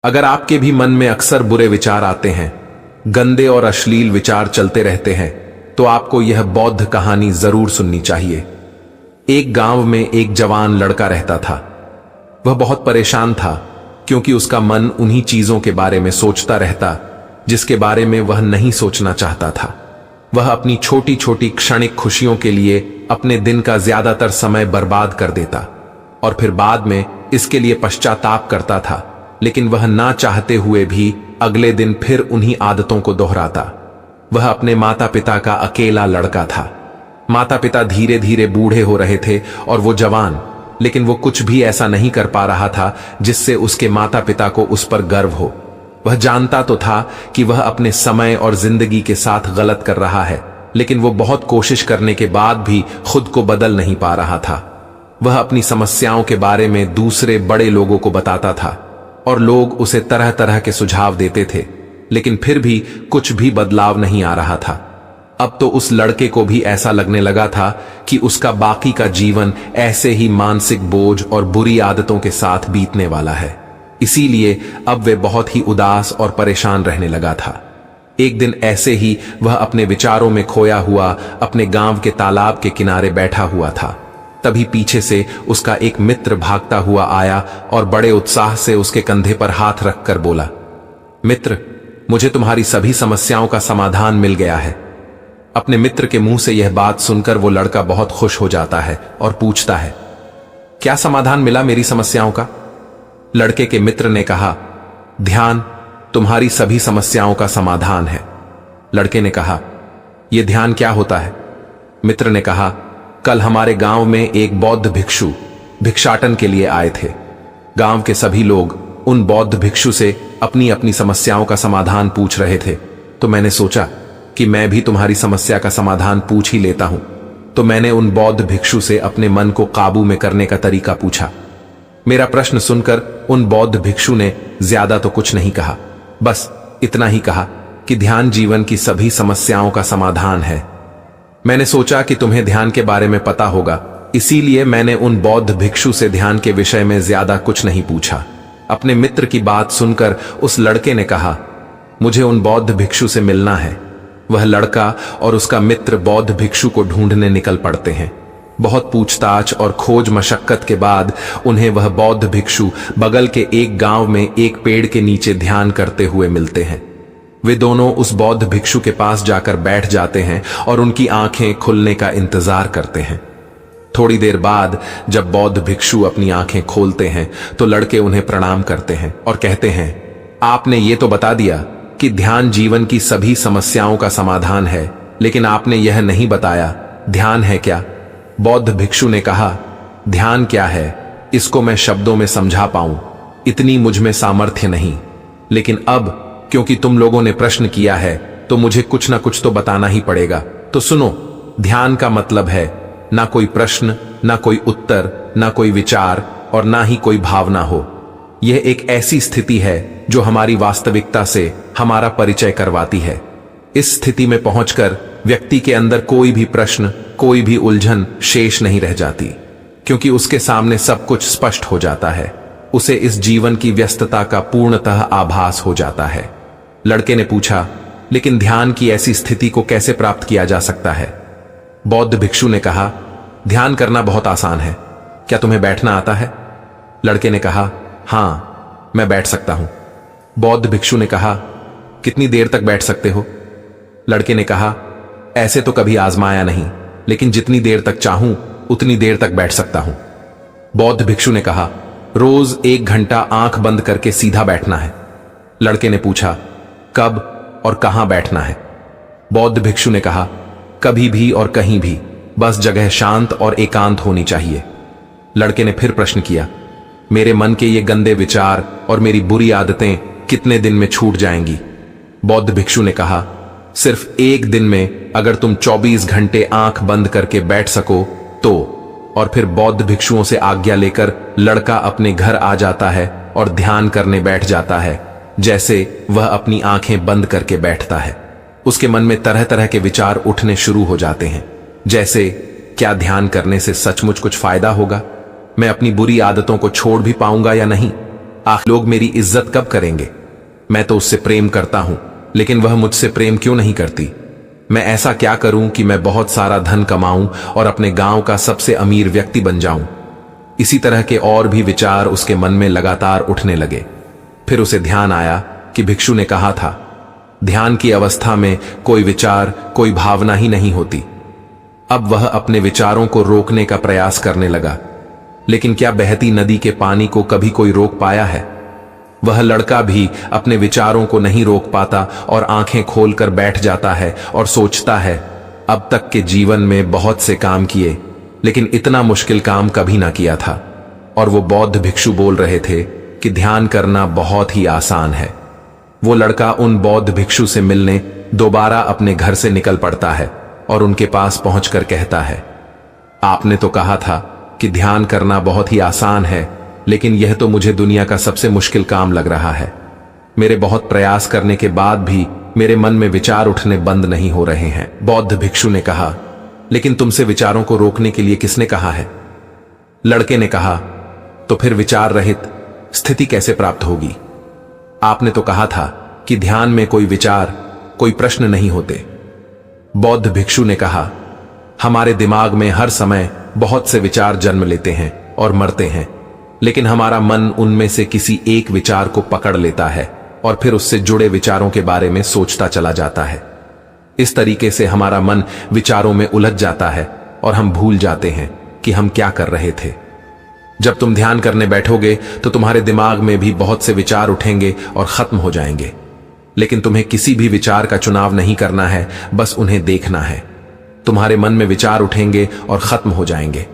अगर आपके भी मन में अक्सर बुरे विचार आते हैं, गंदे और अश्लील विचार चलते रहते हैं, तो आपको यह बौद्ध कहानी जरूर सुननी चाहिए। एक गांव में एक जवान लड़का रहता था। वह बहुत परेशान था क्योंकि उसका मन उन्हीं चीजों के बारे में सोचता रहता जिसके बारे में वह नहीं सोचना चाहता था। वह अपनी छोटी छोटी क्षणिक खुशियों के लिए अपने दिन का ज्यादातर समय बर्बाद कर देता और फिर बाद में इसके लिए पश्चाताप करता था, लेकिन वह ना चाहते हुए भी अगले दिन फिर उन्हीं आदतों को दोहराता। वह अपने माता पिता का अकेला लड़का था। माता पिता धीरे धीरे बूढ़े हो रहे थे और वो जवान, लेकिन वो कुछ भी ऐसा नहीं कर पा रहा था जिससे उसके माता पिता को उस पर गर्व हो। वह जानता तो था कि वह अपने समय और जिंदगी के साथ गलत कर रहा है, लेकिन वो बहुत कोशिश करने के बाद भी खुद को बदल नहीं पा रहा था। वह अपनी समस्याओं के बारे में दूसरे बड़े लोगों को बताता था और लोग उसे तरह तरह के सुझाव देते थे, लेकिन फिर भी कुछ भी बदलाव नहीं आ रहा था। अब तो उस लड़के को भी ऐसा लगने लगा था कि उसका बाकी का जीवन ऐसे ही मानसिक बोझ और बुरी आदतों के साथ बीतने वाला है। इसीलिए अब वे बहुत ही उदास और परेशान रहने लगा था। एक दिन ऐसे ही वह अपने विचारों में खोया हुआ अपने गांव के तालाब के किनारे बैठा हुआ था। तभी पीछे से उसका एक मित्र भागता हुआ आया और बड़े उत्साह से उसके कंधे पर हाथ रखकर बोला, मित्र, मुझे तुम्हारी सभी समस्याओं का समाधान मिल गया है। अपने मित्र के मुंह से यह बात सुनकर वो लड़का बहुत खुश हो जाता है और पूछता है, क्या समाधान मिला मेरी समस्याओं का? लड़के के मित्र ने कहा, ध्यान तुम्हारी सभी समस्याओं का समाधान है। लड़के ने कहा, यह ध्यान क्या होता है? मित्र ने कहा, कल हमारे गांव में एक बौद्ध भिक्षु भिक्षाटन के लिए आए थे। गांव के सभी लोग उन बौद्ध भिक्षु से अपनी अपनी समस्याओं का समाधान पूछ रहे थे, तो मैंने सोचा कि मैं भी तुम्हारी समस्या का समाधान पूछ ही लेता हूं। तो मैंने उन बौद्ध भिक्षु से अपने मन को काबू में करने का तरीका पूछा। मेरा प्रश्न सुनकर उन बौद्ध भिक्षु ने ज्यादा तो कुछ नहीं कहा, बस इतना ही कहा कि ध्यान जीवन की सभी समस्याओं का समाधान है। मैंने सोचा कि तुम्हें ध्यान के बारे में पता होगा, इसीलिए मैंने उन बौद्ध भिक्षु से ध्यान के विषय में ज्यादा कुछ नहीं पूछा। अपने मित्र की बात सुनकर उस लड़के ने कहा, मुझे उन बौद्ध भिक्षु से मिलना है। वह लड़का और उसका मित्र बौद्ध भिक्षु को ढूंढने निकल पड़ते हैं। बहुत पूछताछ और खोज मशक्कत के बाद उन्हें वह बौद्ध भिक्षु बगल के एक गांव में एक पेड़ के नीचे ध्यान करते हुए मिलते हैं। वे दोनों उस बौद्ध भिक्षु के पास जाकर बैठ जाते हैं और उनकी आंखें खुलने का इंतजार करते हैं। थोड़ी देर बाद जब बौद्ध भिक्षु अपनी आंखें खोलते हैं तो लड़के उन्हें प्रणाम करते हैं और कहते हैं, आपने ये तो बता दिया कि ध्यान जीवन की सभी समस्याओं का समाधान है, लेकिन आपने यह नहीं बताया ध्यान है क्या? बौद्ध भिक्षु ने कहा, ध्यान क्या है इसको मैं शब्दों में समझा पाऊं, इतनी मुझ में सामर्थ्य नहीं, लेकिन अब क्योंकि तुम लोगों ने प्रश्न किया है तो मुझे कुछ ना कुछ तो बताना ही पड़ेगा। तो सुनो, ध्यान का मतलब है ना कोई प्रश्न, ना कोई उत्तर, ना कोई विचार और ना ही कोई भावना हो। यह एक ऐसी स्थिति है जो हमारी वास्तविकता से हमारा परिचय करवाती है। इस स्थिति में पहुंचकर व्यक्ति के अंदर कोई भी प्रश्न, कोई भी उलझन शेष नहीं रह जाती, क्योंकि उसके सामने सब कुछ स्पष्ट हो जाता है। उसे इस जीवन की व्यस्तता का पूर्णतः आभास हो जाता है। लड़के ने पूछा, लेकिन ध्यान की ऐसी स्थिति को कैसे प्राप्त किया जा सकता है? बौद्ध भिक्षु ने कहा, ध्यान करना बहुत आसान है। क्या तुम्हें बैठना आता है? लड़के ने कहा, हां, मैं बैठ सकता हूं। बौद्ध भिक्षु ने कहा, कितनी देर तक बैठ सकते हो? लड़के ने कहा, ऐसे तो कभी आजमाया नहीं, लेकिन जितनी देर तक चाहूं उतनी देर तक बैठ सकता हूं। बौद्ध भिक्षु ने कहा, रोज 1 घंटा आंख बंद करके सीधा बैठना है। लड़के ने पूछा, कब और कहां बैठना है? बौद्ध भिक्षु ने कहा, कभी भी और कहीं भी, बस जगह शांत और एकांत होनी चाहिए। लड़के ने फिर प्रश्न किया, मेरे मन के ये गंदे विचार और मेरी बुरी आदतें कितने दिन में छूट जाएंगी? बौद्ध भिक्षु ने कहा, सिर्फ 1 दिन में अगर तुम 24 घंटे आंख बंद करके बैठ सको तो। और फिर बौद्ध भिक्षुओं से आज्ञा लेकर लड़का अपने घर आ जाता है और ध्यान करने बैठ जाता है, जैसे वह अपनी आंखें बंद करके बैठता है। उसके मन में तरह तरह के विचार उठने शुरू हो जाते हैं, जैसे क्या ध्यान करने से सचमुच कुछ फायदा होगा? मैं अपनी बुरी आदतों को छोड़ भी पाऊंगा या नहीं? आखिर लोग मेरी इज्जत कब करेंगे? मैं तो उससे प्रेम करता हूं, लेकिन वह मुझसे प्रेम क्यों नहीं करती? मैं ऐसा क्या करूं कि मैं बहुत सारा धन कमाऊं और अपने गांव का सबसे अमीर व्यक्ति बन जाऊं? इसी तरह के और भी विचार उसके मन में लगातार उठने लगे। फिर उसे ध्यान आया कि भिक्षु ने कहा था, ध्यान की अवस्था में कोई विचार, कोई भावना ही नहीं होती। अब वह अपने विचारों को रोकने का प्रयास करने लगा, लेकिन क्या बहती नदी के पानी को कभी कोई रोक पाया है? वह लड़का भी अपने विचारों को नहीं रोक पाता और आंखें खोलकर बैठ जाता है और सोचता है, अब तक के जीवन में बहुत से काम किए, लेकिन इतना मुश्किल काम कभी ना किया था। और वो बौद्ध भिक्षु बोल रहे थे कि ध्यान करना बहुत ही आसान है। वो लड़का उन बौद्ध भिक्षु से मिलने दोबारा अपने घर से निकल पड़ता है और उनके पास पहुंचकर कहता है, आपने तो कहा था कि ध्यान करना बहुत ही आसान है, लेकिन यह तो मुझे दुनिया का सबसे मुश्किल काम लग रहा है। मेरे बहुत प्रयास करने के बाद भी मेरे मन में विचार उठने बंद नहीं हो रहे हैं। बौद्ध भिक्षु ने कहा, लेकिन तुमसे विचारों को रोकने के लिए किसने कहा है? लड़के ने कहा, तो फिर विचार रहित स्थिति कैसे प्राप्त होगी? आपने तो कहा था कि ध्यान में कोई विचार, कोई प्रश्न नहीं होते। बौद्ध भिक्षु ने कहा, हमारे दिमाग में हर समय बहुत से विचार जन्म लेते हैं और मरते हैं, लेकिन हमारा मन उनमें से किसी एक विचार को पकड़ लेता है और फिर उससे जुड़े विचारों के बारे में सोचता चला जाता है। इस तरीके से हमारा मन विचारों में उलझ जाता है और हम भूल जाते हैं कि हम क्या कर रहे थे। जब तुम ध्यान करने बैठोगे तो तुम्हारे दिमाग में भी बहुत से विचार उठेंगे और खत्म हो जाएंगे, लेकिन तुम्हें किसी भी विचार का चुनाव नहीं करना है, बस उन्हें देखना है। तुम्हारे मन में विचार उठेंगे और खत्म हो जाएंगे।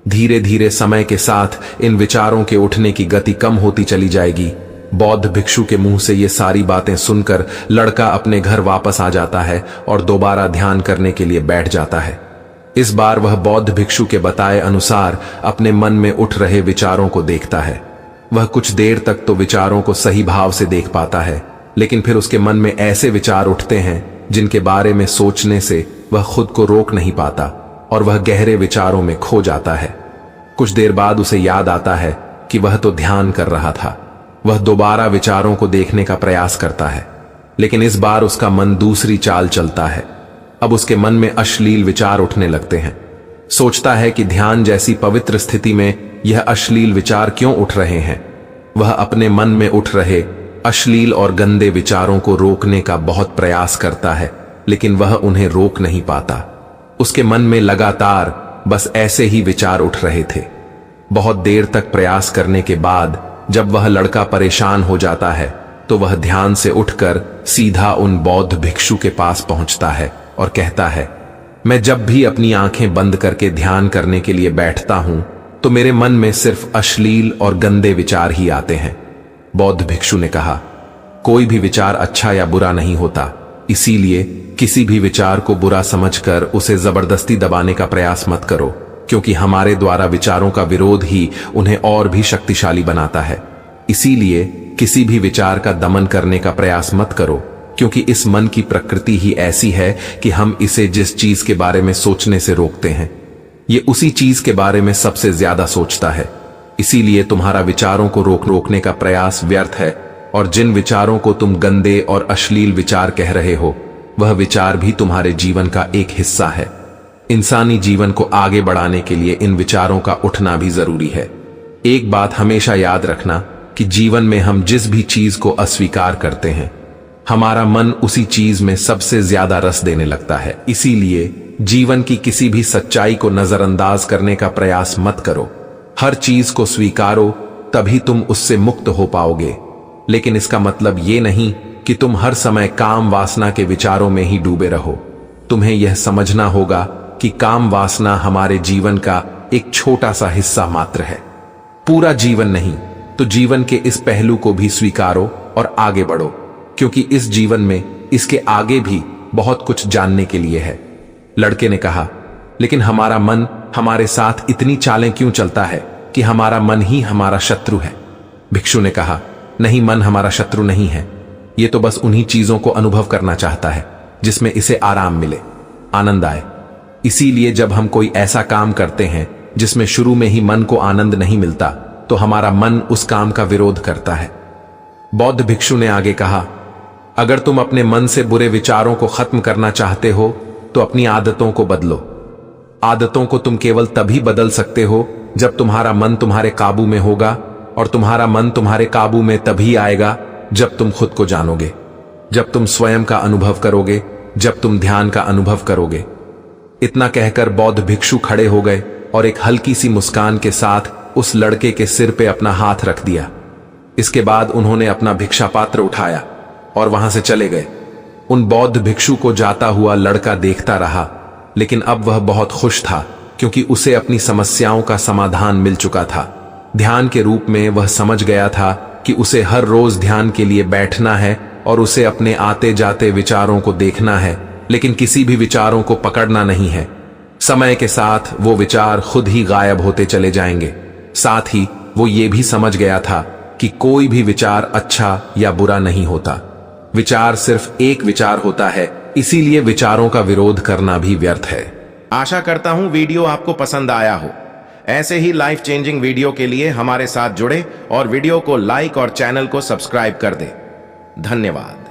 धीरे धीरे समय के साथ इन विचारों के उठने की गति कम होती चली जाएगी। बौद्ध भिक्षु के मुंह से ये सारी बातें सुनकर लड़का अपने घर वापस आ जाता है और दोबारा ध्यान करने के लिए बैठ जाता है। इस बार वह बौद्ध भिक्षु के बताए अनुसार अपने मन में उठ रहे विचारों को देखता है। वह कुछ देर तक तो विचारों को सही भाव से देख पाता है, लेकिन फिर उसके मन में ऐसे विचार उठते हैं जिनके बारे में सोचने से वह खुद को रोक नहीं पाता और वह गहरे विचारों में खो जाता है। कुछ देर बाद उसे याद आता है कि वह तो ध्यान कर रहा था। वह दोबारा विचारों को देखने का प्रयास करता है, लेकिन इस बार उसका मन दूसरी चाल चलता है। अब उसके मन में अश्लील विचार उठने लगते हैं। सोचता है कि ध्यान जैसी पवित्र स्थिति में यह अश्लील विचार क्यों उठ रहे हैं। वह अपने मन में उठ रहे अश्लील और गंदे विचारों को रोकने का बहुत प्रयास करता है, लेकिन वह उन्हें रोक नहीं पाता। उसके मन में लगातार बस ऐसे ही विचार उठ रहे थे। बहुत देर तक प्रयास करने के बाद जब वह लड़का परेशान हो जाता है तो वह ध्यान से उठकर सीधा उन बौद्ध भिक्षु के पास पहुंचता है और कहता है, मैं जब भी अपनी आंखें बंद करके ध्यान करने के लिए बैठता हूं तो मेरे मन में सिर्फ अश्लील और गंदे विचार ही आते हैं। बौद्ध भिक्षु ने कहा, कोई भी विचार अच्छा या बुरा नहीं होता, इसीलिए किसी भी विचार को बुरा समझकर उसे जबरदस्ती दबाने का प्रयास मत करो, क्योंकि हमारे द्वारा विचारों का विरोध ही उन्हें और भी शक्तिशाली बनाता है। इसीलिए किसी भी विचार का दमन करने का प्रयास मत करो, क्योंकि इस मन की प्रकृति ही ऐसी है कि हम इसे जिस चीज के बारे में सोचने से रोकते हैं, ये उसी चीज के बारे में सबसे ज्यादा सोचता है। इसीलिए तुम्हारा विचारों को रोकने का प्रयास व्यर्थ है, और जिन विचारों को तुम गंदे और अश्लील विचार कह रहे हो, वह विचार भी तुम्हारे जीवन का एक हिस्सा है। इंसानी जीवन को आगे बढ़ाने के लिए इन विचारों का उठना भी जरूरी है। एक बात हमेशा याद रखना कि जीवन में हम जिस भी चीज को अस्वीकार करते हैं, हमारा मन उसी चीज में सबसे ज्यादा रस देने लगता है। इसीलिए जीवन की किसी भी सच्चाई को नजरअंदाज करने का प्रयास मत करो। हर चीज को स्वीकारो, तभी तुम उससे मुक्त हो पाओगे। लेकिन इसका मतलब ये नहीं कि तुम हर समय काम वासना के विचारों में ही डूबे रहो। तुम्हें यह समझना होगा कि काम वासना हमारे जीवन का एक छोटा सा हिस्सा मात्र है, पूरा जीवन नहीं। तो जीवन के इस पहलू को भी स्वीकारो और आगे बढ़ो, क्योंकि इस जीवन में इसके आगे भी बहुत कुछ जानने के लिए है। लड़के ने कहा, लेकिन हमारा मन हमारे साथ इतनी चालें क्यों चलता है कि हमारा मन ही हमारा शत्रु है? भिक्षु ने कहा, नहीं, मन हमारा शत्रु नहीं है। ये तो बस उन्हीं चीजों को अनुभव करना चाहता है जिसमें इसे आराम मिले, आनंद आए। इसीलिए जब हम कोई ऐसा काम करते हैं जिसमें शुरू में ही मन को आनंद नहीं मिलता, तो हमारा मन उस काम का विरोध करता है। बौद्ध भिक्षु ने आगे कहा, अगर तुम अपने मन से बुरे विचारों को खत्म करना चाहते हो तो अपनी आदतों को बदलो। आदतों को तुम केवल तभी बदल सकते हो जब तुम्हारा मन तुम्हारे काबू में होगा, और तुम्हारा मन तुम्हारे काबू में तभी आएगा जब तुम खुद को जानोगे, जब तुम स्वयं का अनुभव करोगे, जब तुम ध्यान का अनुभव करोगे। इतना कहकर बौद्ध भिक्षु खड़े हो गए और एक हल्की सी मुस्कान के साथ उस लड़के के सिर पे अपना हाथ रख दिया। इसके बाद उन्होंने अपना भिक्षा पात्र उठाया और वहां से चले गए। उन बौद्ध भिक्षु को जाता हुआ लड़का देखता रहा, लेकिन अब वह बहुत खुश था क्योंकि उसे अपनी समस्याओं का समाधान मिल चुका था। ध्यान के रूप में वह समझ गया था कि उसे हर रोज ध्यान के लिए बैठना है और उसे अपने आते जाते विचारों को देखना है, लेकिन किसी भी विचारों को पकड़ना नहीं है। समय के साथ वो विचार खुद ही गायब होते चले जाएंगे। साथ ही वो ये भी समझ गया था कि कोई भी विचार अच्छा या बुरा नहीं होता। विचार सिर्फ एक विचार होता है, इसीलिए विचारों का विरोध करना भी व्यर्थ है। आशा करता हूं वीडियो आपको पसंद आया हो। ऐसे ही लाइफ चेंजिंग वीडियो के लिए हमारे साथ जुड़े और वीडियो को लाइक और चैनल को सब्सक्राइब कर दें। धन्यवाद।